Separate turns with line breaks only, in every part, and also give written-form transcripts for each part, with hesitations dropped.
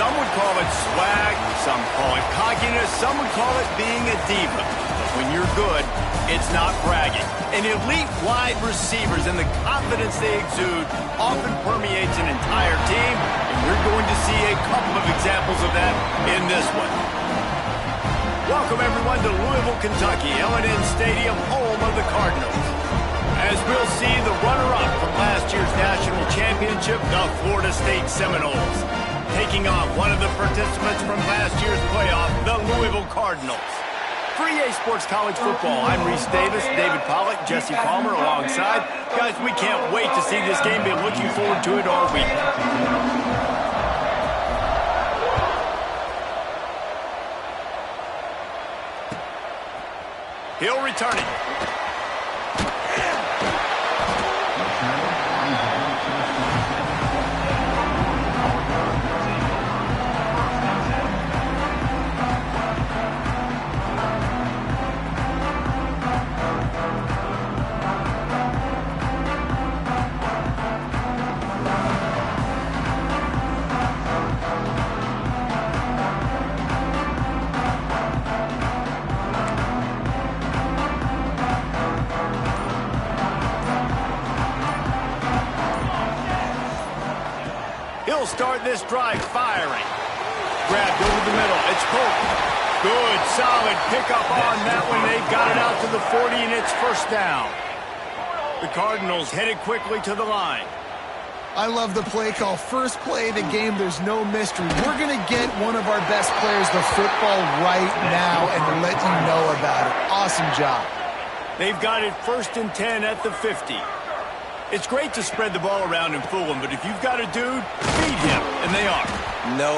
Some would call it swag, some call it cockiness, some would call it being a diva. But when you're good, it's not bragging. And elite wide receivers and the confidence they exude often permeates an entire team, and you're going to see a couple of examples of that in this one. Welcome, everyone, to Louisville, Kentucky, L&N Stadium, home of the Cardinals. As we'll see the runner-up from last year's national championship, the Florida State Seminoles, taking on one of the participants from last year's playoff, the Louisville Cardinals. For EA Sports College Football, I'm Reese Davis, David Pollack, Jesse Palmer alongside. Guys, we can't wait to see this game. Been looking forward to it all week. He'll return it. He'll start this drive firing. Grabbed over the middle. It's Polk. Good, solid pickup on that one. They've got it out to the 40, and it's first down. The Cardinals headed quickly to the line.
I love the play call. First play of the game, there's no mystery. We're going to get one of our best players the football right now and let you know about it. Awesome job.
They've got it 1st and 10 at the 50. It's great to spread the ball around and fool him, but if you've got a dude, feed him, and they are.
No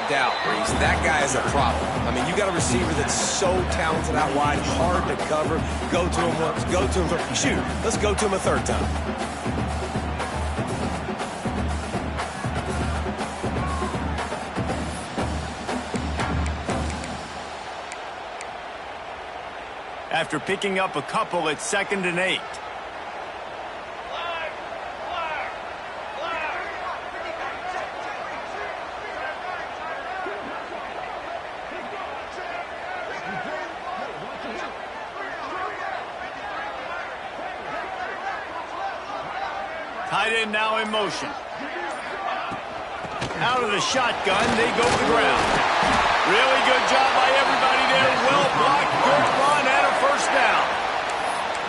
doubt, Reese. That guy is a problem. I mean, you got a receiver that's so talented out wide, hard to cover. Go to him once, go to him twice. Shoot, let's go to him a third time.
After picking up a couple, it's 2nd and 8. Tight end now in motion. Out of the shotgun, they go to the ground. Really good job by everybody there. Well blocked, good run, and a first down.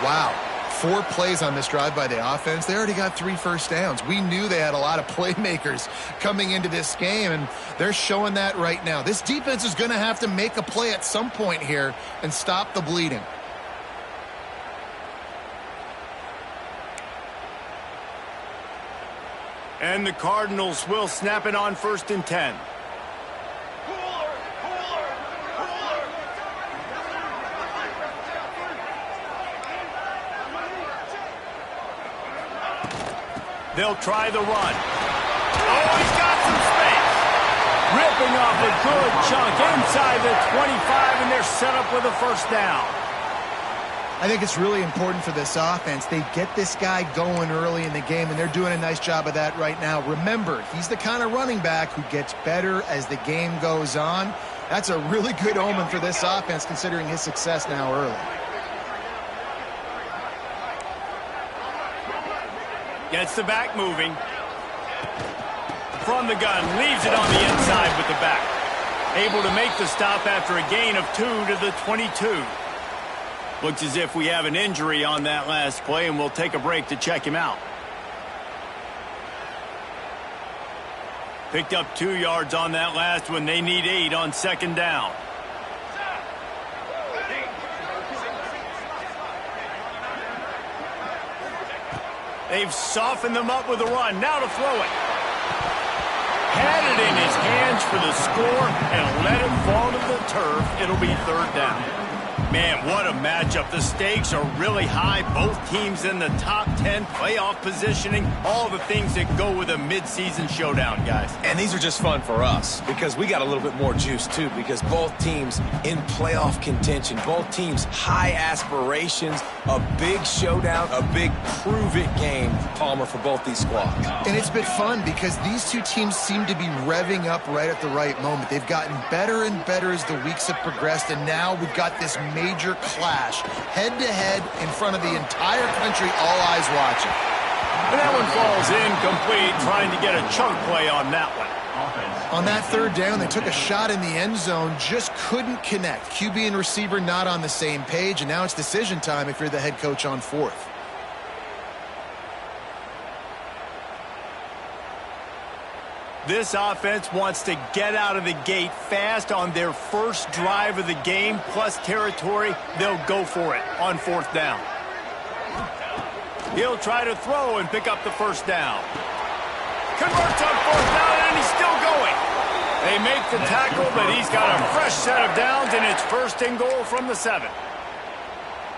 Wow. 4 plays on this drive by the offense. They already got 3 first downs. We knew they had a lot of playmakers coming into this game, and they're showing that right now. This defense is going to have to make a play at some point here and stop the bleeding.
And the Cardinals will snap it on 1st and 10. They'll try the run. Oh, he's got some space. Ripping off a good chunk inside the 25, and they're set up with a first down.
I think it's really important for this offense. They get this guy going early in the game, and they're doing a nice job of that right now. Remember, he's the kind of running back who gets better as the game goes on. That's a really good omen for this offense, considering his success now early.
Gets the back moving. From the gun, leaves it on the inside with the back. Able to make the stop after a gain of 2 to the 22. Looks as if we have an injury on that last play, and we'll take a break to check him out. Picked up 2 yards on that last one. They need 8 on 2nd down. They've softened them up with a run. Now to throw it. Had it in his hands for the score and let it fall to the turf. It'll be 3rd down. Man, what a matchup. The stakes are really high. Both teams in the top 10, playoff positioning, all the things that go with a midseason showdown, guys.
And these are just fun for us because we got a little bit more juice, too, because both teams in playoff contention, both teams high aspirations, a big showdown, a big prove-it game, Palmer, for both these squads.
And it's been fun because these two teams seem to be revving up right at the right moment. They've gotten better and better as the weeks have progressed, and now we've got this major clash, head-to-head in front of the entire country, all eyes watching.
And that one falls incomplete, trying to get a chunk play on that one.
On that third down, they took a shot in the end zone, just couldn't connect. QB and receiver not on the same page, and now it's decision time if you're the head coach on fourth.
This offense wants to get out of the gate fast on their first drive of the game, plus territory. They'll go for it on fourth down. He'll try to throw and pick up the first down. Converts on fourth down, and he's still going. They make the tackle, but he's got a fresh set of downs, and it's first and goal from the 7.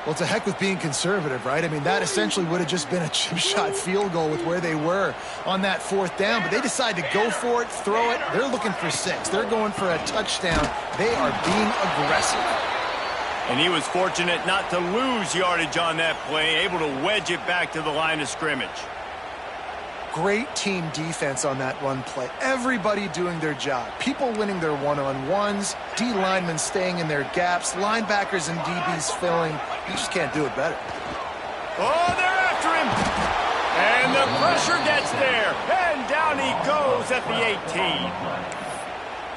Well, to heck with being conservative, right? I mean, that essentially would have just been a chip shot field goal with where they were on that fourth down. But they decide to go for it, throw it. They're looking for 6. They're going for a touchdown. They are being aggressive.
And he was fortunate not to lose yardage on that play, able to wedge it back to the line of scrimmage.
Great team defense on that run play. Everybody doing their job. People winning their one-on-ones, D linemen staying in their gaps, linebackers and DBs filling. You just can't do it better.
Oh, they're after him. And the pressure gets there. And down he goes at the 18.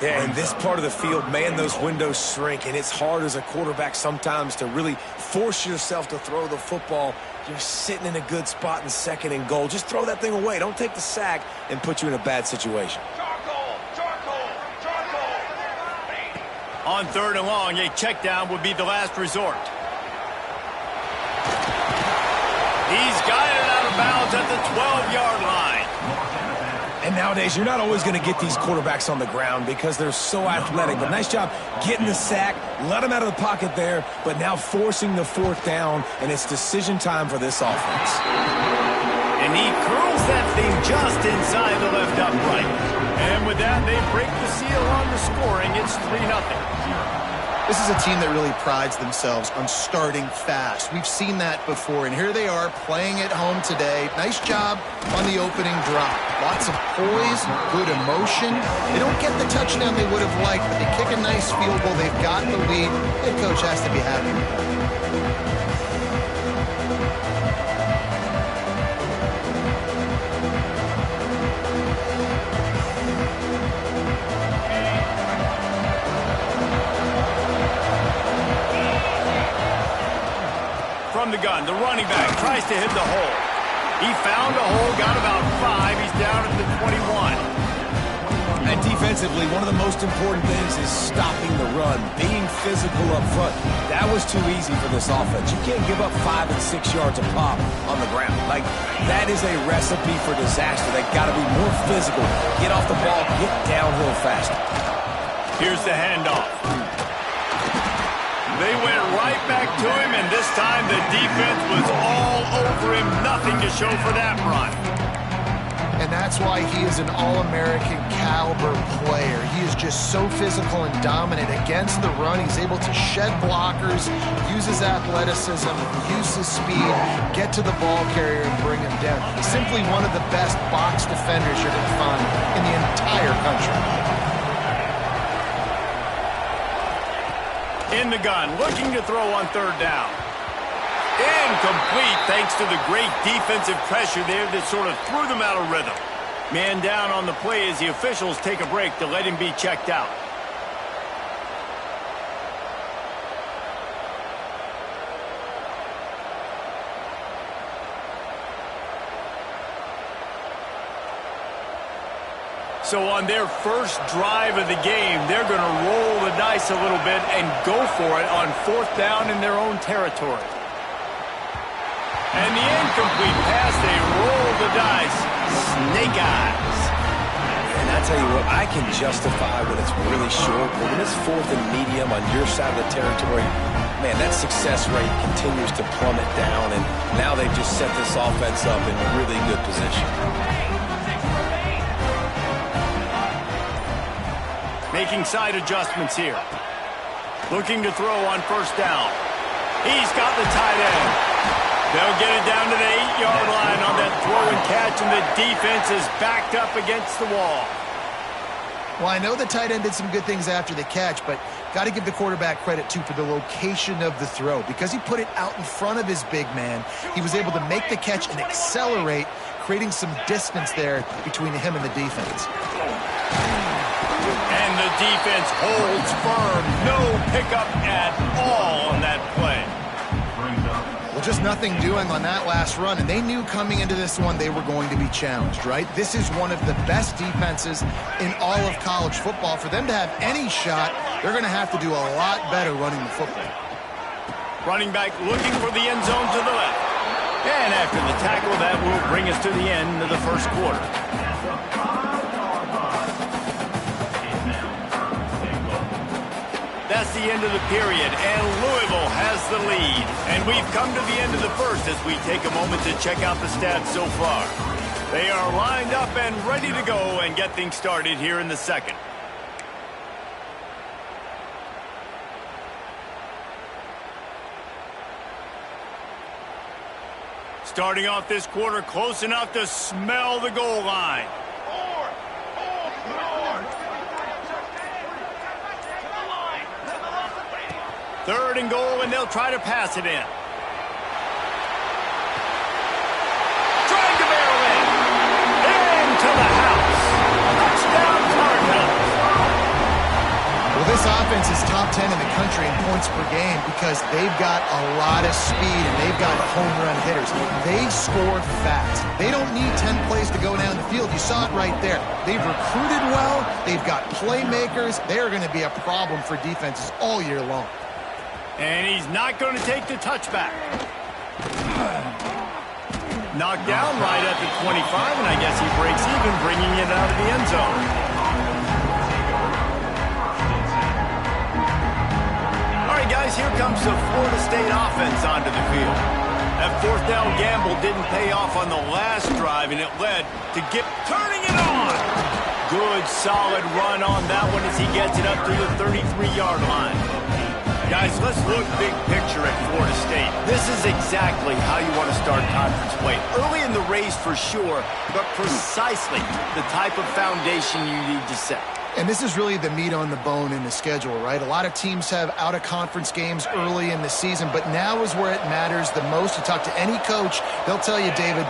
Yeah, in this part of the field, man, those windows shrink, and it's hard as a quarterback sometimes to really force yourself to throw the football. You're sitting in a good spot in second and goal. Just throw that thing away. Don't take the sack and put you in a bad situation.
On third and long, a check down would be the last resort. He's got it out of bounds at the 12-yard line.
And nowadays, you're not always going to get these quarterbacks on the ground because they're so athletic. But nice job getting the sack, let them out of the pocket there, but now forcing the fourth down, and it's decision time for this offense.
And he curls that thing just inside the left upright. And with that, they break the seal on the scoring. It's 3-0.
This is a team that really prides themselves on starting fast. We've seen that before, and here they are playing at home today. Nice job on the opening drop. Lots of poise, good emotion. They don't get the touchdown they would have liked, but they kick a nice field goal. They've got the lead. Head coach has to be happy with that.
From the gun, the running back tries to hit the hole. He found a hole, got about 5. He's down at the 21.
And defensively, one of the most important things is stopping the run, being physical up front. That was too easy for this offense. You can't give up 5 and 6 yards a pop on the ground. Like, that is a recipe for disaster. They got to be more physical, get off the ball, get downhill faster.
Here's the handoff. They went right back to him, and this time the defense was all over him. Nothing to show for that run.
And that's why he is an All-American caliber player. He is just so physical and dominant against the run. He's able to shed blockers, use his athleticism, use his speed, get to the ball carrier and bring him down. He's simply one of the best box defenders you're going to find in the entire country.
In the gun, looking to throw on third down. Incomplete thanks to the great defensive pressure there that sort of threw them out of rhythm. Man down on the play as the officials take a break to let him be checked out. So on their first drive of the game, they're going to roll the dice a little bit and go for it on fourth down in their own territory. And the incomplete pass, they roll the dice. Snake eyes. And that's
tell you what, I can justify when it's really short, but when it's 4th and medium on your side of the territory, man, that success rate continues to plummet down, and now they've just set this offense up in really good position.
Making side adjustments here. Looking to throw on first down. He's got the tight end. They'll get it down to the 8-yard line on that throw and catch, and the defense is backed up against the wall.
Well, I know the tight end did some good things after the catch, but got to give the quarterback credit, too, for the location of the throw. Because he put it out in front of his big man, he was able to make the catch and accelerate, creating some distance there between him and the defense.
And the defense holds firm. No pickup at all on that play.
Well, just nothing doing on that last run, and they knew coming into this one they were going to be challenged, right? This is one of the best defenses in all of college football. For them to have any shot, they're going to have to do a lot better running the football.
Running back looking for the end zone to the left. And after the tackle, that will bring us to the end of the first quarter. That's the end of the period, and Louisville has the lead. And we've come to the end of the first as we take a moment to check out the stats so far. They are lined up and ready to go and get things started here in the second. Starting off this quarter close enough to smell the goal line. Third and goal, and they'll try to pass it in. Trying to barrel in. Into the house. Touchdown, Cardinals.
Well, this offense is top 10 in the country in points per game because they've got a lot of speed and they've got home run hitters. They score fast. They don't need 10 plays to go down the field. You saw it right there. They've recruited well. They've got playmakers. They're going to be a problem for defenses all year long.
And he's not going to take the touchback. Knocked down right at the 25, and I guess he breaks even, bringing it out of the end zone. All right, guys, here comes the Florida State offense onto the field. That fourth down gamble didn't pay off on the last drive, and it led to Gipp turning it on. Good, solid run on that one as he gets it up to the 33-yard line. Guys, let's look big picture at Florida State. This is exactly how you want to start conference play. Early in the race for sure, but precisely the type of foundation you need to set.
And this is really the meat on the bone in the schedule, right? A lot of teams have out-of-conference games early in the season, but now is where it matters the most. You talk to any coach, they'll tell you, David,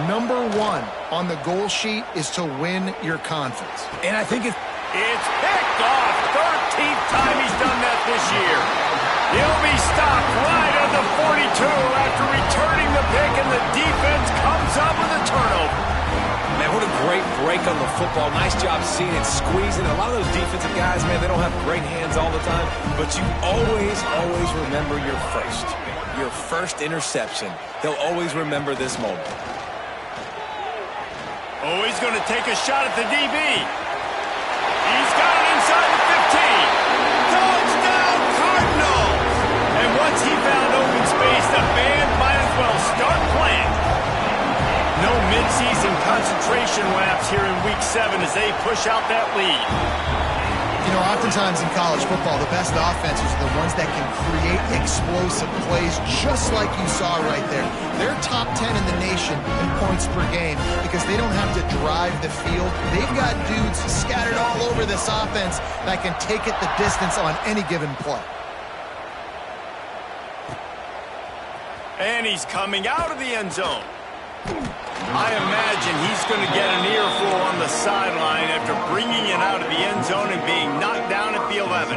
number one on the goal sheet is to win your conference.
And I think
it's picked off. 13th time he's done that this year. He'll be stopped right at the 42 after returning the pick, and the defense comes up with a turnover.
Man, what a great break on the football. Nice job seeing it, squeezing. A lot of those defensive guys, man, they don't have great hands all the time, but you always remember your first interception. They'll always remember this moment.
Oh, he's going to take a shot at the DB. He's got it inside the 15. Touchdown, Cardinals! And once he found open space, the band might as well start playing. No midseason concentration laps here in Week 7 as they push out that lead.
You know, oftentimes in college football, the best offenses are the ones that can create explosive plays just like you saw right there. They're top 10 in the nation in points per game because they don't have to drive the field. They've got dudes scattered all over this offense that can take it the distance on any given play.
And he's coming out of the end zone. I imagine he's going to get an earful on the sideline after bringing it out of the end zone and being knocked down at the 11.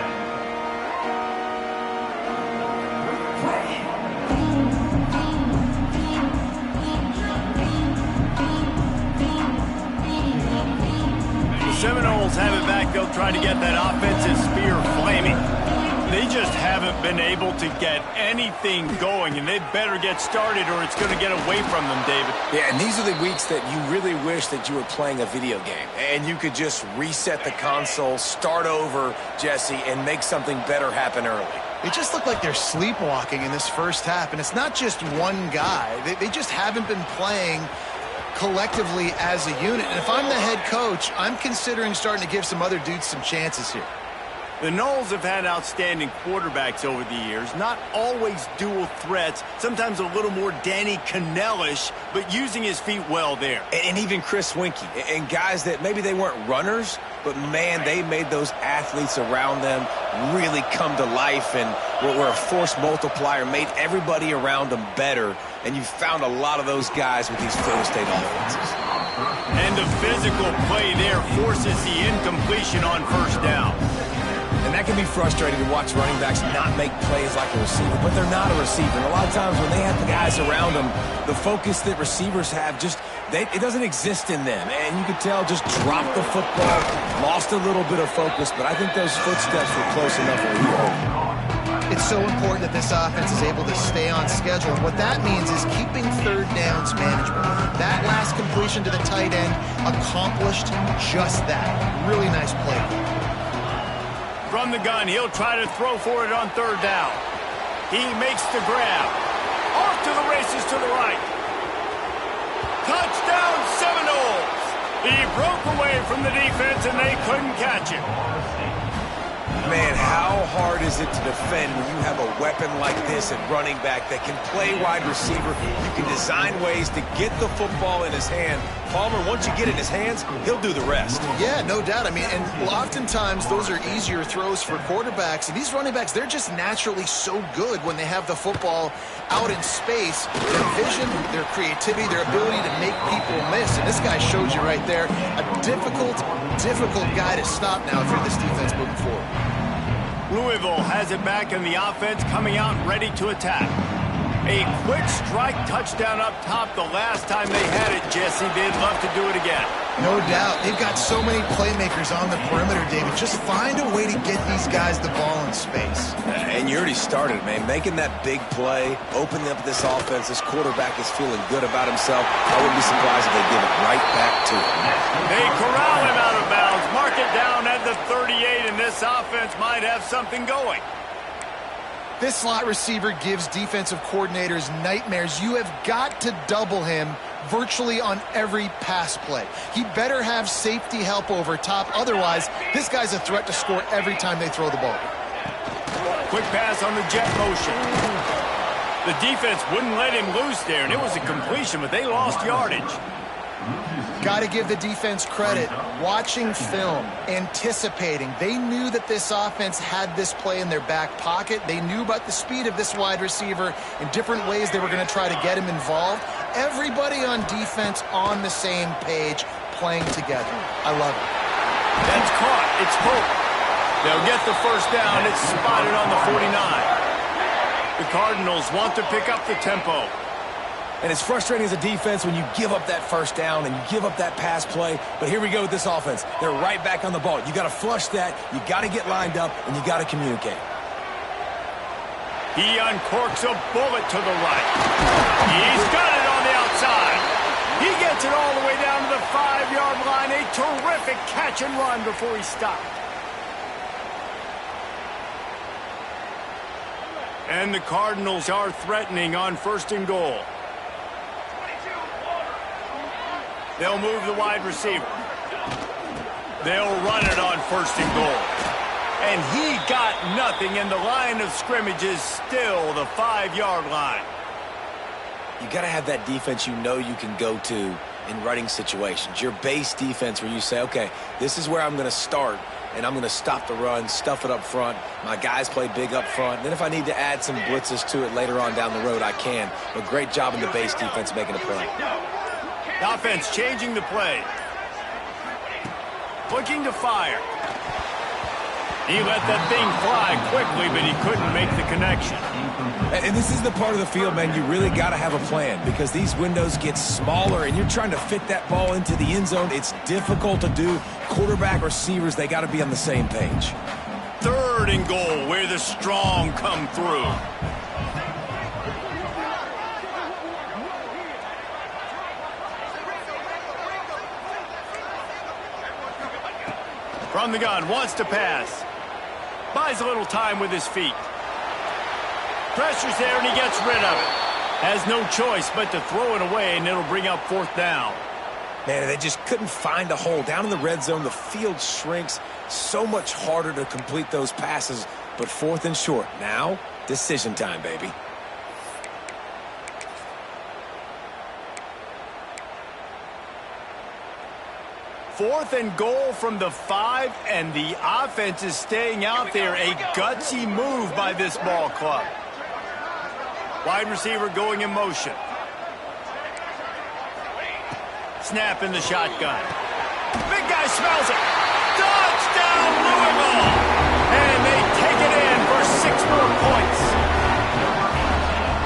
The Seminoles have it back. They'll try to get that offensive spear flaming. They just haven't been able to get anything going, and they better get started or it's going to get away from them, David.
Yeah, and these are the weeks that you really wish that you were playing a video game and you could just reset the console, start over, Jesse, and make something better happen early.
They just look like they're sleepwalking in this first half, and it's not just one guy. They just haven't been playing collectively as a unit. And if I'm the head coach, I'm considering starting to give some other dudes some chances here.
The Noles have had outstanding quarterbacks over the years, not always dual threats, sometimes a little more Danny Cannell-ish, but using his feet well there.
And even Chris Winkie, and guys that maybe they weren't runners, but man, they made those athletes around them really come to life and were a force multiplier, made everybody around them better, and you found a lot of those guys with these Florida State offenses.
And the physical play there forces the incompletion on first down.
And that can be frustrating to watch running backs not make plays like a receiver, but they're not a receiver. And a lot of times when they have the guys around them, the focus that receivers have it doesn't exist in them. And you could tell just dropped the football, lost a little bit of focus, but I think those footsteps were close enough where he hoped.
It's so important that this offense is able to stay on schedule. And what that means is keeping third downs manageable. That last completion to the tight end accomplished just that. Really nice play.
From the gun, he'll try to throw for it on third down. He makes the grab. Off to the races to the right. Touchdown Seminoles! He broke away from the defense and they couldn't catch him.
Man, how hard is it to defend when you have a weapon like this at running back that can play wide receiver? You can design ways to get the football in his hand. Palmer, once you get it in his hands, he'll do the rest.
Yeah, no doubt. I mean, and oftentimes those are easier throws for quarterbacks. And these running backs, they're just naturally so good when they have the football out in space. Their vision, their creativity, their ability to make people miss. And this guy showed you right there, a difficult guy to stop now if you're this defense moving forward.
Louisville has it back in the offense, coming out ready to attack. A quick strike touchdown up top the last time they had it, Jesse. They'd love to do it again.
No doubt. They've got so many playmakers on the perimeter, David. Just find a way to get these guys the ball in space.
And you already started, man. Making that big play, opening up this offense. This quarterback is feeling good about himself. I wouldn't be surprised if they give it right back to him.
They corral him out of bounds. Mark it down at the 38, and this offense might have something going.
This slot receiver gives defensive coordinators nightmares. You have got to double him virtually on every pass play. He better have safety help over top. Otherwise, this guy's a threat to score every time they throw the ball.
Quick pass on the jet motion. The defense wouldn't let him loose there, and it was a completion, but they lost yardage.
Got to give the defense credit. Watching film, anticipating. They knew that this offense had this play in their back pocket. They knew about the speed of this wide receiver in different ways they were going to try to get him involved. Everybody on defense on the same page, playing together. I love it.
That's caught. It's Hope. They'll get the first down. It's spotted on the 49. The Cardinals want to pick up the tempo.
And it's frustrating as a defense when you give up that first down and you give up that pass play. But here we go with this offense. They're right back on the ball. You got to flush that. You got to get lined up, and you got to communicate.
He uncorks a bullet to the right. He's got it on the outside. He gets it all the way down to the 5-yard line. A terrific catch and run before he stopped. And the Cardinals are threatening on 1st and goal. They'll move the wide receiver. They'll run it on 1st and goal. And he got nothing, and the line of scrimmage is still the 5-yard line.
You got to have that defense you know you can go to in running situations. Your base defense where you say, okay, this is where I'm going to start, and I'm going to stop the run, stuff it up front. My guys play big up front. Then if I need to add some blitzes to it later on down the road, I can. But great job in the base defense making a play.
The offense changing the play. Looking to fire. He let that thing fly quickly, but he couldn't make the connection.
And this is the part of the field, man, you really got to have a plan because these windows get smaller and you're trying to fit that ball into the end zone. It's difficult to do. Quarterback, receivers, they got to be on the same page.
3rd 3rd and goal, where the strong come through. From the gun, wants to pass. Buys a little time with his feet. Pressure's there, and he gets rid of it. Has no choice but to throw it away, and it'll bring up 4th down.
Man, they just couldn't find a hole. Down in the red zone, the field shrinks. So much harder to complete those passes, but 4th and short. Now, decision time, baby.
Fourth and goal from the 5, and the offense is staying out there. A gutsy move by this ball club. Wide receiver going in motion. Snap in the shotgun. Big guy smells it. Touchdown, Louisville! And they take it in for 6 more points.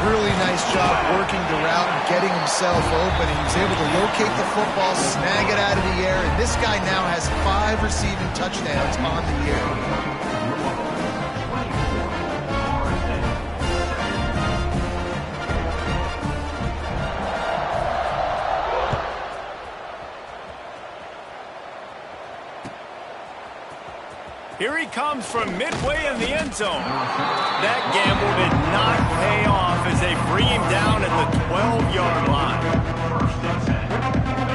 Really nice job working the route and getting himself open. He was able to locate the football, snag it out of the air, and this guy now has 5 receiving touchdowns on the year.
Here he comes from midway in the end zone. That gamble did not pay off as they bring him down at the 12-yard line.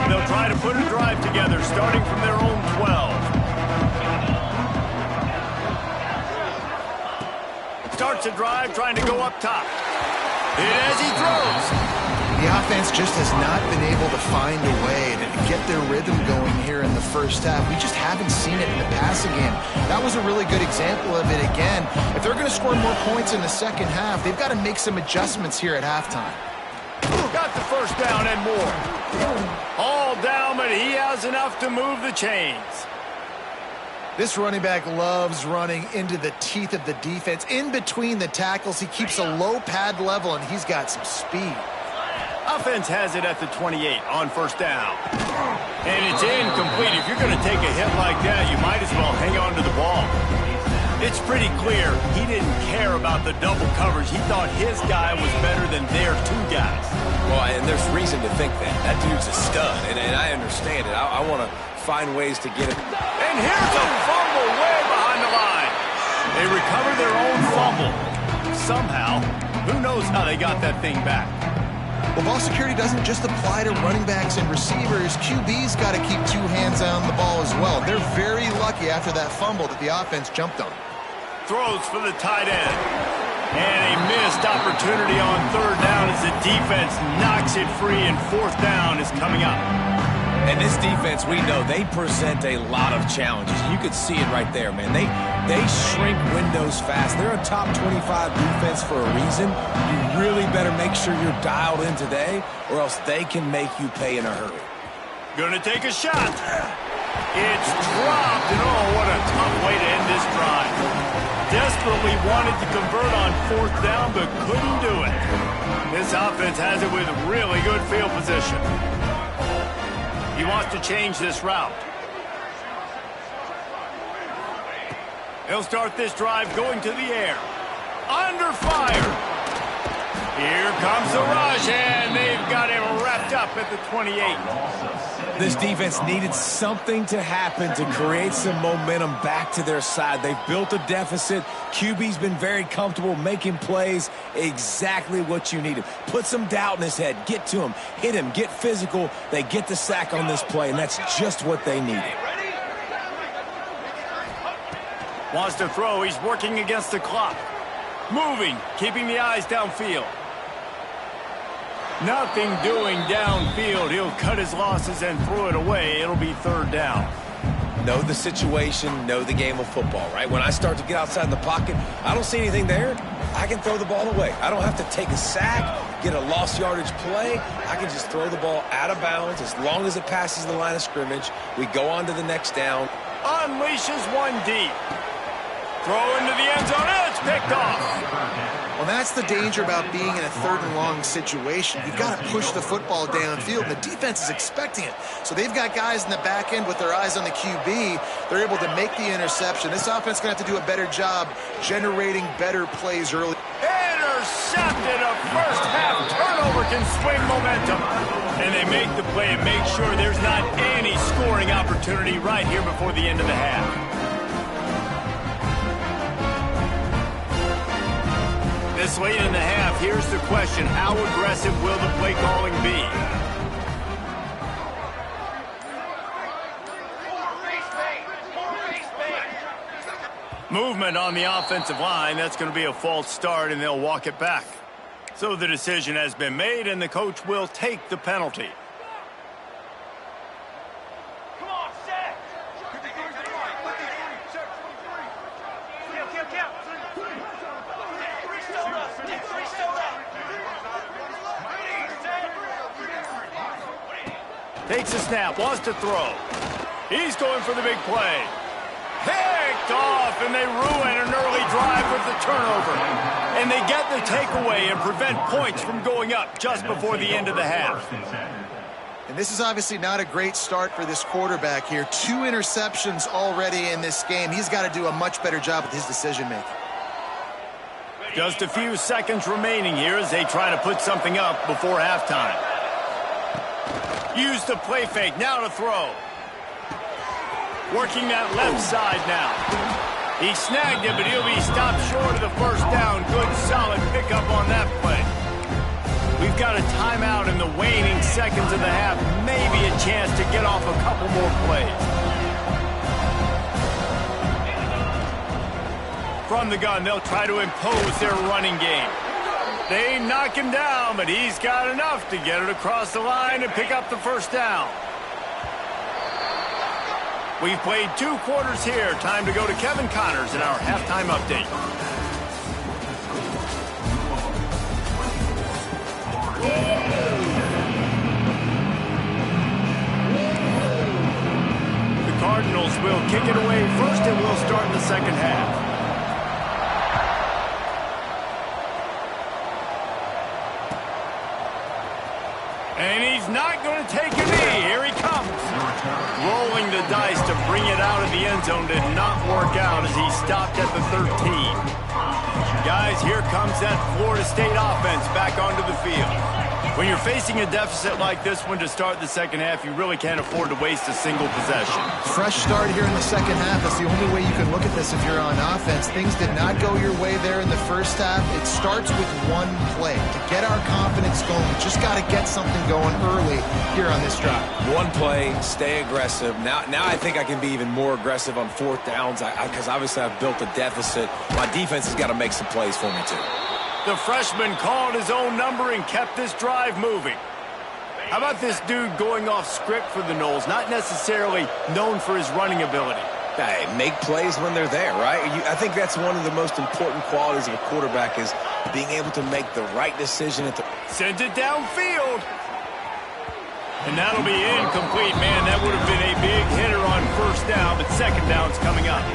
They'll try to put a drive together, starting from their own 12. Starts a drive, trying to go up top. And as he throws,
the offense just has not been able to find a way to get their rhythm going here in the first half. We just haven't seen it in the passing game. That was a really good example of it again. If they're going to score more points in the second half, they've got to make some adjustments here at halftime.
Got the 1st down and more. All down, but he has enough to move the chains.
This running back loves running into the teeth of the defense. In between the tackles, he keeps a low pad level, and he's got some speed.
Offense has it at the 28 on 1st down. And it's incomplete. If you're going to take a hit like that, you might as well hang on to the ball. It's pretty clear he didn't care about the double coverage. He thought his guy was better than their 2 guys.
Well, and there's reason to think that. That dude's a stud, and I understand it. I want to find ways to get it.
And here's a fumble way behind the line. They recover their own fumble. Somehow, who knows how they got that thing back.
Well, ball security doesn't just apply to running backs and receivers. QB's got to keep 2 hands on the ball as well. They're very lucky after that fumble that the offense jumped on.
Throws for the tight end. And a missed opportunity on 3rd down as the defense knocks it free, and 4th down is coming up.
And this defense, we know, they present a lot of challenges. You could see it right there, man. They shrink windows fast. They're a top 25 defense for a reason. You really better make sure you're dialed in today, or else they can make you pay in a hurry.
Gonna take a shot. It's dropped, and oh, what a tough way to end this drive. Desperately wanted to convert on 4th down, but couldn't do it. This offense has it with really good field position. He wants to change this route. He'll start this drive going to the air. Under fire. Here comes the rush, and they've got him wrapped up at the 28.
This defense needed something to happen to create some momentum back to their side. They've built a deficit. QB's been very comfortable making plays. Exactly what you needed. Put some doubt in his head. Get to him. Hit him. Get physical. They get the sack on this play, and that's just what they needed.
Wants to throw. He's working against the clock. Moving. Keeping the eyes downfield. Nothing doing downfield. He'll cut his losses and throw it away. It'll be 3rd down.
Know the situation, know the game of football, right? When I start to get outside the pocket, I don't see anything there, I can throw the ball away. I don't have to take a sack, get a lost yardage play. I can just throw the ball out of bounds as long as it passes the line of scrimmage. We go on to the next down.
Unleashes one deep. Throw into the end zone, and it's picked off.
Well, that's the danger about being in a third and long situation. You've got to push the football downfield, and the defense is expecting it. So they've got guys in the back end with their eyes on the QB. They're able to make the interception. This offense is going to have to do a better job generating better plays early.
Intercepted. A first half turnover can swing momentum. And they make the play and make sure there's not any scoring opportunity right here before the end of the half. This late in the half, here's the question. How aggressive will the play calling be? Movement on the offensive line. That's going to be a false start, and they'll walk it back. So the decision has been made, and the coach will take the penalty. Takes a snap, wants to throw. He's going for the big play. Picked off, and they ruin an early drive with the turnover. And they get the takeaway and prevent points from going up just before the end of the half.
And this is obviously not a great start for this quarterback here. 2 interceptions already in this game. He's got to do a much better job with his decision-making.
Just a few seconds remaining here as they try to put something up before halftime. Use the play fake, now to throw. Working that left side now. He snagged it, but he'll be stopped short of the first down. Good, solid pickup on that play. We've got a timeout in the waning seconds of the half. Maybe a chance to get off a couple more plays. From the gun, they'll try to impose their running game. They knock him down, but he's got enough to get it across the line and pick up the first down. We've played 2 quarters here. Time to go to Kevin Connors in our halftime update. The Cardinals will kick it away first, and we'll start the second half. And he's not going to take a knee. Here he comes. Rolling the dice to bring it out of the end zone did not work out as he stopped at the 13. Guys, here comes that Florida State offense back onto the field. When you're facing a deficit like this one to start the second half, you really can't afford to waste a single possession.
Fresh start here in the second half. That's the only way you can look at this if you're on offense. Things did not go your way there in the first half. It starts with one play. To get our confidence going, we just got to get something going early here on this drive. One play, stay aggressive. Now I think I can be even more aggressive on 4th downs because obviously I've built a deficit. My defense has got to make some plays for me too.
The freshman called his own number and kept this drive moving. How about this dude going off script for the Noles, not necessarily known for his running ability?
Hey, make plays when they're there, right? I think that's one of the most important qualities of a quarterback is being able to make the right decision at the...
Sends it downfield. And that'll be incomplete. Man, that would have been a big hitter on first down, but second down's coming up.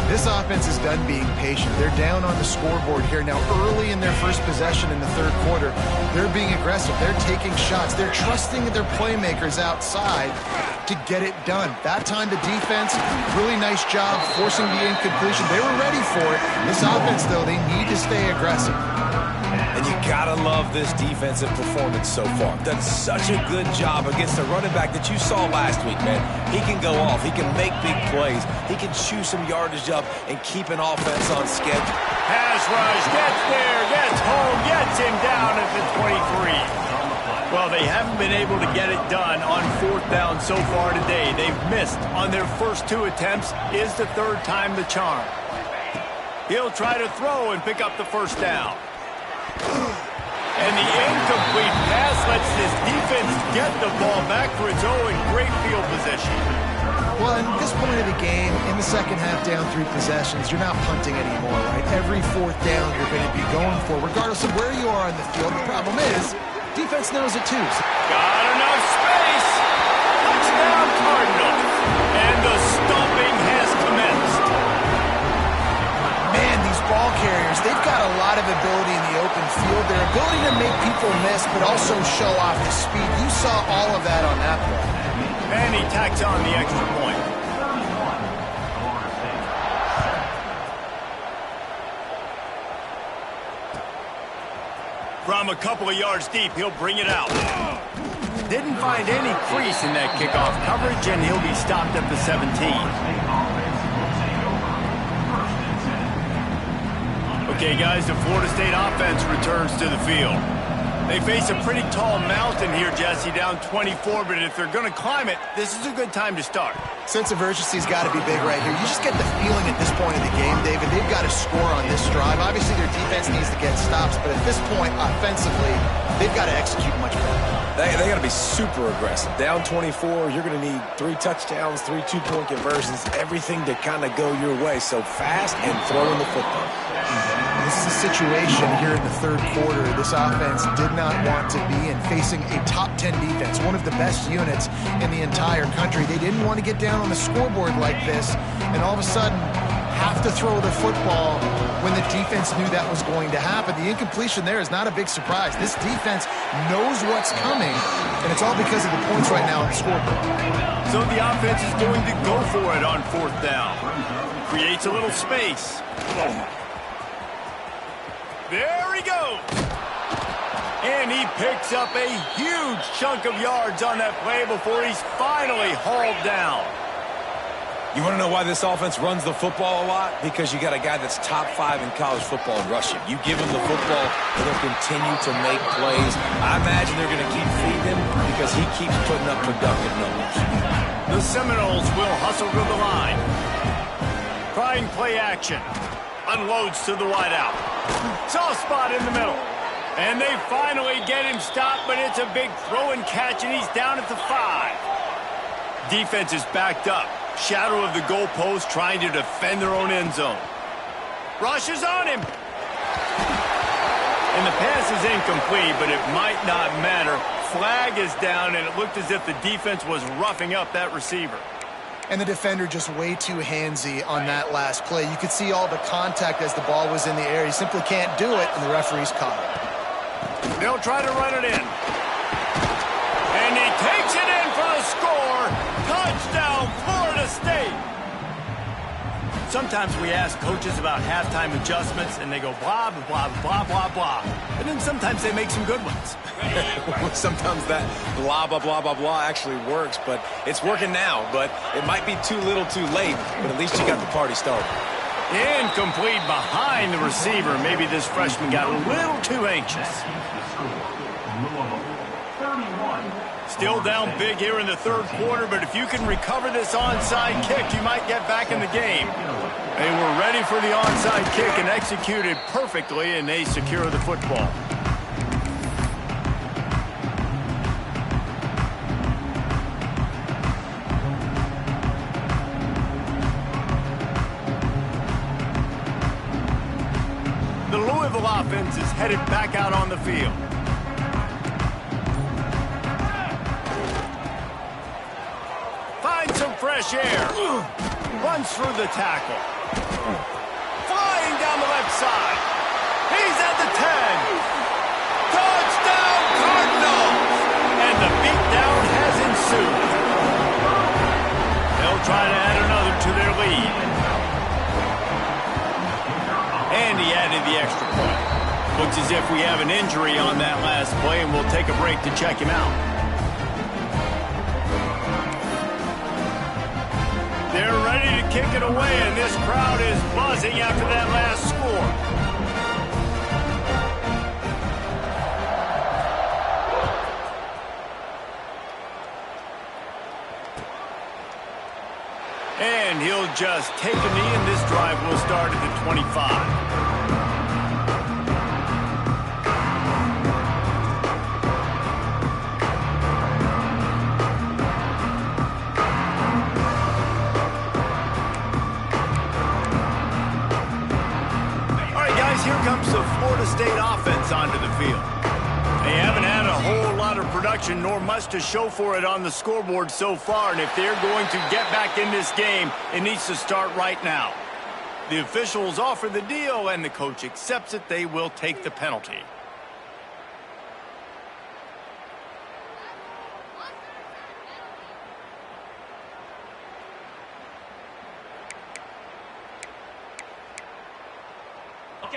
This offense is done being patient. They're down on the scoreboard here. Now, early in their first possession in the third quarter, they're being aggressive. They're taking shots. They're trusting their playmakers outside to get it done. That time, the defense, really nice job forcing the incompletion. They were ready for it. This offense, though, they need to stay aggressive.
And you gotta love this defensive performance so far. Done such a good job against the running back that you saw last week, man. He can go off. He can make big plays. He can chew some yardage up and keep an offense on schedule.
Pass rush, gets there, gets home, gets him down at the 23. Well, they haven't been able to get it done on 4th down so far today. They've missed on their first 2 attempts. Is the 3rd time the charm. He'll try to throw and pick up the first down. And the incomplete pass lets this defense get the ball back for its own great field position.
Well, at this point of the game, in the second half, down 3 possessions, you're not punting anymore, right? Every 4th down you're going to be going for, regardless of where you are on the field. The problem is, defense knows it too.
Got enough space. Touchdown Cardinals. And the stomping has commenced.
tactful miss, but also show off the speed. You saw all of that on that play.
And he tacks on the extra point. From a couple of yards deep, he'll bring it out. Didn't find any crease in that kickoff coverage, and he'll be stopped at the 17. Okay, guys, the Florida State offense returns to the field. They face a pretty tall mountain here, Jesse, down 24, but if they're going to climb it, this is a good time to start.
Sense of urgency's got to be big right here. You just get the feeling at this point of the game, David, they've got to score on this drive. Obviously, their defense needs to get stops, but at this point, offensively, they've got to execute much better.
They got to be super aggressive. Down 24, you're going to need 3 touchdowns, 3 two-point conversions, everything to kind of go your way. So fast and throwing the football.
This is a situation here in the third quarter this offense did not want to be in, facing a top 10 defense, one of the best units in the entire country. They didn't want to get down on the scoreboard like this and all of a sudden have to throw the football when the defense knew that was going to happen. The incompletion there is not a big surprise. This defense knows what's coming, and it's all because of the points right now on the scoreboard.
So the offense is going to go for it on 4th down. Creates a little space. There he goes. And he picks up a huge chunk of yards on that play before he's finally hauled down.
You want to know why this offense runs the football a lot? Because you got a guy that's top 5 in college football in rushing. You give him the football, and he'll continue to make plays. I imagine they're going to keep feeding him because he keeps putting up productive numbers.
The Seminoles will hustle to the line. Trying play action. Unloads to the wideout. Soft spot in the middle. And they finally get him stopped, but it's a big throw and catch, and he's down at the 5. Defense is backed up. Shadow of the goalpost, trying to defend their own end zone. Rushes on him. And the pass is incomplete, but it might not matter. Flag is down, and it looked as if the defense was roughing up that receiver.
And the defender just way too handsy on that last play. You could see all the contact as the ball was in the air. He simply can't do it, and the referee's caught it.
They'll try to run it in. And he takes it in for the score. Touchdown, Florida State. Sometimes we ask coaches about halftime adjustments, and they go blah, blah, blah, blah, blah. And then sometimes they make some good ones.
Sometimes that blah, blah, blah, blah, blah actually works, but it's working now. But it might be too little too late, but at least you got the party started.
Incomplete behind the receiver. Maybe this freshman got a little too anxious. Still down big here in the third quarter, but if you can recover this onside kick, you might get back in the game. They were ready for the onside kick and executed perfectly, and they secure the football. The Louisville offense is headed back out on the field. Finds some fresh air. Runs through the tackle. Flying down the left side. He's at the 10. Touchdown, Cardinals! And the beatdown has ensued. They'll try to add another to their lead. And he added the extra point. Looks as if we have an injury on that last play, and we'll take a break to check him out. They're ready to kick it away, and this crowd is buzzing after that last score. And he'll just take a knee, and this drive will start at the 25. Here comes the Florida State offense onto the field. They haven't had a whole lot of production nor much to show for it on the scoreboard so far, and if they're going to get back in this game, it needs to start right now. The officials offer the deal, and the coach accepts it. They will take the penalty.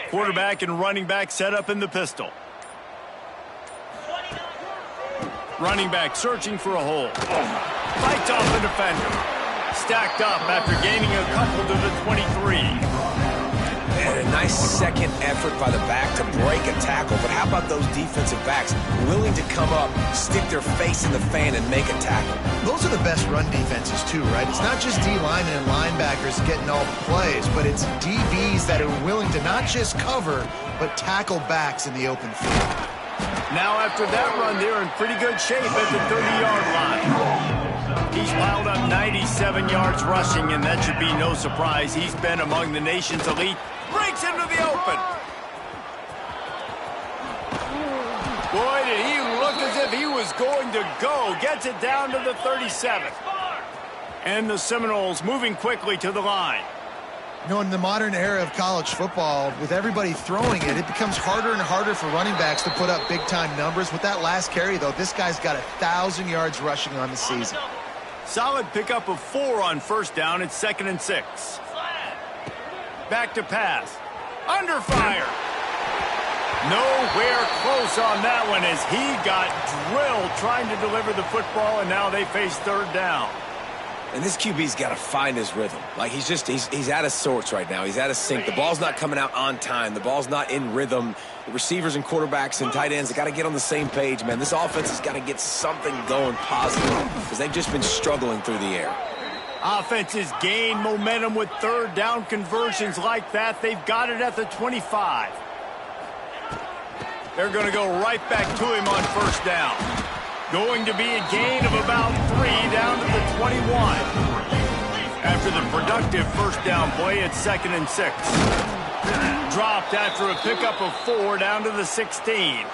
Quarterback and running back set up in the pistol. Running back searching for a hole. Fights off the defender. Stacked up after gaining a couple to the 23.
And a nice second effort by the back to break a tackle. But how about those defensive backs willing to come up, stick their face in the fan, and make a tackle?
Those are the best run defenses, too, right? It's not just D-linemen and linebackers getting all the plays, but it's DBs that are willing to not just cover, but tackle backs in the open field.
Now, after that run, they're in pretty good shape at the 30-yard line. He's piled up 97 yards rushing, and that should be no surprise. He's been among the nation's elite. Breaks into the open. Boy, did he look as if he was going to go. Gets it down to the 37. And the Seminoles moving quickly to the line.
You know, in the modern era of college football, with everybody throwing it, it becomes harder and harder for running backs to put up big-time numbers. With that last carry, though, this guy's got 1,000 yards rushing on the season.
Solid pickup of 4 on first down. It's 2nd and 6. Back to pass. Under fire. Nowhere close on that one as he got drilled trying to deliver the football, and now they face 3rd down.
And this QB's got to find his rhythm. Like, he's out of sorts right now. He's out of sync. The ball's not coming out on time. The ball's not in rhythm. The receivers and quarterbacks and tight ends, they got to get on the same page, man. This offense has got to get something going positive because they've just been struggling through the air.
Offenses gain momentum with 3rd down conversions like that. They've got it at the 25. They're going to go right back to him on first down. Going to be a gain of about 3 down to the 21. After the productive first down play, it's 2nd and 6. Dropped after a pickup of 4 down to the 16.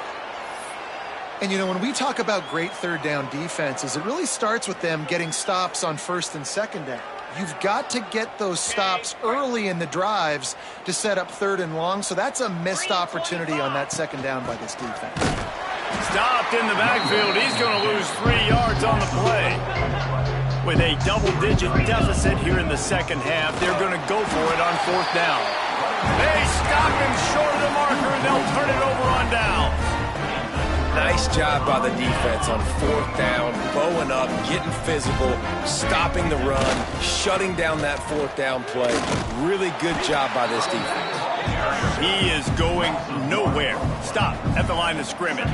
And, you know, when we talk about great 3rd down defenses, it really starts with them getting stops on 1st and 2nd down. You've got to get those stops early in the drives to set up 3rd and long, so that's a missed opportunity on that 2nd down by this defense.
Stopped in the backfield. He's going to lose 3 yards on the play. With a double-digit deficit here in the second half, they're going to go for it on 4th down. They stop him short of the marker, and they'll turn it over on down.
Nice job by the defense on 4th down, bowing up, getting physical, stopping the run, shutting down that 4th down play. Really good job by this defense.
He is going nowhere. Stop at the line of scrimmage.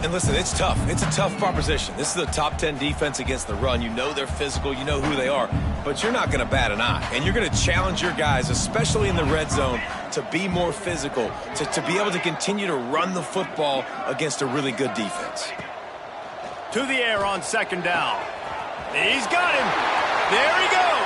And listen, it's tough. It's a tough proposition. This is a top 10 defense against the run. You know they're physical. You know who they are. But you're not going to bat an eye. And you're going to challenge your guys, especially in the red zone, to be more physical, to be able to continue to run the football against a really good defense.
To the air on 2nd down. He's got him. There he goes.